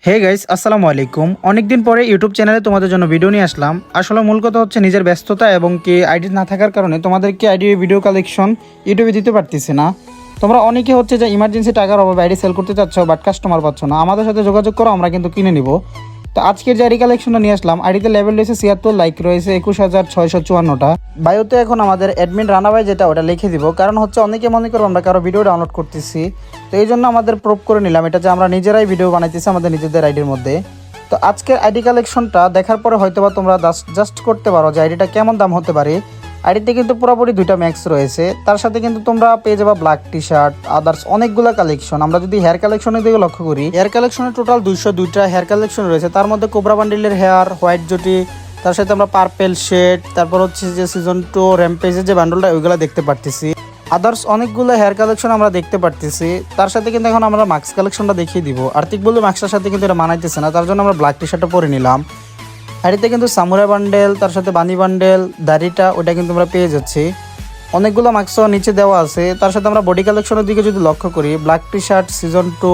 Hey guys, আসসালামু আলাইকুম। অনেকদিন পরে ইউটিউব চ্যানেলে তোমাদের জন্য ভিডিও নিয়ে আসলাম। আসলে মূল কথা হচ্ছে নিজের ব্যস্ততা এবং কি আইডি না থাকার কারণে তোমাদেরকে আইডি ভিডিও কালেকশন ইউটিউবে দিতে পারতেছি না। তোমরা অনেকে হচ্ছে যে ইমার্জেন্সি টাকার অভাবে আইডি সেল করতে চাচ্ছ বাট কাস্টমার পাচ্ছ না, আমাদের সাথে যোগাযোগ করো, আমরা কিন্তু কিনে নিব। তো আজকের যে আইডি কালেকশনটা নিয়ে আসলাম, আইডিতে লেভেল রয়েছে ৭৬, লাইক রয়েছে ২১,৬৫৪টা। বায়োতে এখন আমাদের অ্যাডমিন রানাবাই যেটা ওটা লিখে দিব, কারণ হচ্ছে অনেকে মনে করবো আমরা কারো ভিডিও ডাউনলোড করতেছি। তো এই জন্য আমাদের প্রুভ করে নিলাম এটা যে আমরা নিজেরাই ভিডিও বানাইতেছি আমাদের নিজেদের আইডির মধ্যে। তো আজকের আইডি কালেকশনটা দেখার পরে হয়তোবা তোমরা জাস্ট করতে পারো যে আইডিটা কেমন দাম হতে পারে। আইডিতে কিন্তু পুরোপুরি দুইটা ম্যাক্স রয়েছে, তার সাথে কিন্তু তোমরা পেয়ে যাবা ব্ল্যাক টি শার্ট, আদার্স অনেকগুলো কালেকশন। আমরা যদি হেয়ার কালেকশনের দিকে লক্ষ্য করি, হেয়ার কালেকশনে টোটাল 202টা হেয়ার কালেকশন রয়েছে। তার মধ্যে কোবরা বান্ডিলের হেয়ার, হোয়াইট জুটি, তার সাথে আমরা পার্পেল শেড, তারপর হচ্ছে যে সিজন 2 র্যাম্পেজের যে বান্ডলটা ওইগুলো দেখতে পারতেছি। আদার্স অনেকগুলো হেয়ার কালেকশন আমরা দেখতে পারতেছি। তার সাথে কিন্তু এখন আমরা মাস্ক কালেকশনটা দেখিয়ে দিব। আর্থিক বলে মাস্কটার সাথে কিন্তু এটা মানাইতেছে না, তার জন্য আমরা ব্ল্যাক টি শার্টটা পরে নিলাম। হাড়িতে কিন্তু সামুরাই বান্ডেল, তার সাথে বানি বান্ডেল, দাড়িটা ওটা কিন্তু আমরা পেয়ে যাচ্ছি। অনেকগুলো মাস্কও নিচে দেওয়া আছে। তার সাথে আমরা বডি কালেকশনের দিকে যদি লক্ষ্য করি, ব্ল্যাক টি শার্ট সিজন 2,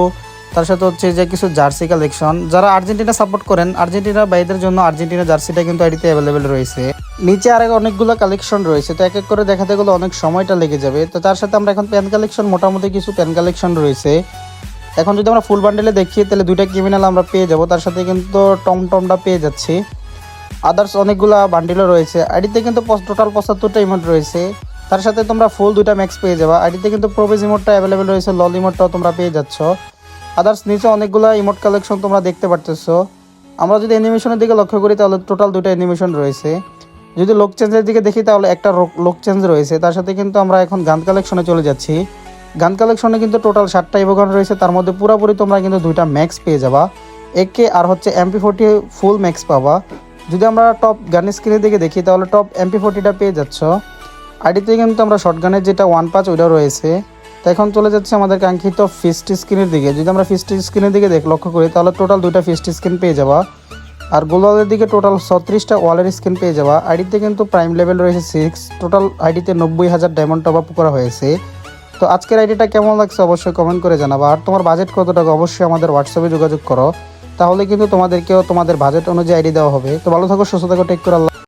তার সাথে হচ্ছে যে কিছু জার্সি কালেকশন। যারা আর্জেন্টিনা সাপোর্ট করেন, আর্জেন্টিনা ভাইদের জন্য আর্জেন্টিনা জার্সিটা কিন্তু আইডিতে অ্যাভেলেবেল রয়েছে। নিচে আরেক অনেকগুলো কালেকশন রয়েছে, তো এক এক করে দেখাতে গেলে অনেক সময়টা লেগে যাবে। তো তার সাথে আমরা এখন প্যান কালেকশন, মোটামুটি কিছু প্যান কালেকশন রয়েছে। এখন যদি আমরা ফুল বান্ডেলে দেখি তাহলে দুইটা ক্রিমিনাল আমরা পেয়ে যাব, তার সাথে কিন্তু টমটমটা পেয়ে যাচ্ছি। আদার্স অনেকগুলো বান্ডিলও রয়েছে। আইডিতে কিন্তু টোটাল ৭৫টা ইমোট রয়েছে। তার সাথে তোমরা ফুল দুইটা ম্যাক্স পেয়ে যাবা। আইডিতে কিন্তু প্রোবেজ ইমোটটা অ্যাভেলেবেল রয়েছে, লল ইমোটটাও তোমরা পেয়ে যাচ্ছ। আদার্স নিচে অনেকগুলো ইমোট কালেকশন তোমরা দেখতে পারতেছো। আমরা যদি অ্যানিমেশনের দিকে লক্ষ্য করি তাহলে টোটাল দুইটা অ্যানিমেশন রয়েছে। যদি লোক চেঞ্জের দিকে দেখি তাহলে একটা লোক চেঞ্জ রয়েছে। তার সাথে কিন্তু আমরা এখন গান কালেকশনে চলে যাচ্ছি। গান কালেকশনে কিন্তু টোটাল 7টা ইভোগান রয়েছে, তার মধ্যে পুরোপুরি তোমরা কিন্তু দুইটা ম্যাক্স পেয়ে যাবা। একে আর হচ্ছে MP40 ফুল ম্যাক্স পাবা। যদি আমরা টপ গান স্ক্রিনের দিকে দেখি তাহলে টপ MP40টা পেয়ে যাচ্ছ। আইডিতে কিন্তু আমরা শর্ট গানের যেটা 1 5 ওইটাও রয়েছে। তো এখন চলে যাচ্ছে আমাদের কাঙ্ক্ষিত ফিস্ট স্ক্রিনের দিকে। যদি আমরা ফিস্ট স্ক্রিনের দিকে লক্ষ্য করি তাহলে টোটাল দুইটা ফিস্ট স্ক্রিন পেয়ে যাবা। আর গোলওয়ালের দিকে টোটাল 36টা ওয়ালের স্ক্রিন পেয়ে যাবা। আইডিতে কিন্তু প্রাইম লেভেল রয়েছে 6, টোটাল আইডিতে 90,000 ডায়মন্ড টপ আপ করা হয়েছে। তো আজকের আইডিটা কেমন লাগছে অবশ্যই কমেন্ট করে জানাবা। আর তোমার বাজেট কত টাকা অবশ্যই আমাদের হোয়াটসঅ্যাপে যোগাযোগ করো, তাহলে কিন্তু তোমাদেরকেও তোমাদের বাজেট অনুযায়ী আইডি দেওয়া হবে। তো ভালো থাকো, সুস্থ থাকো, টেক কেয়ার।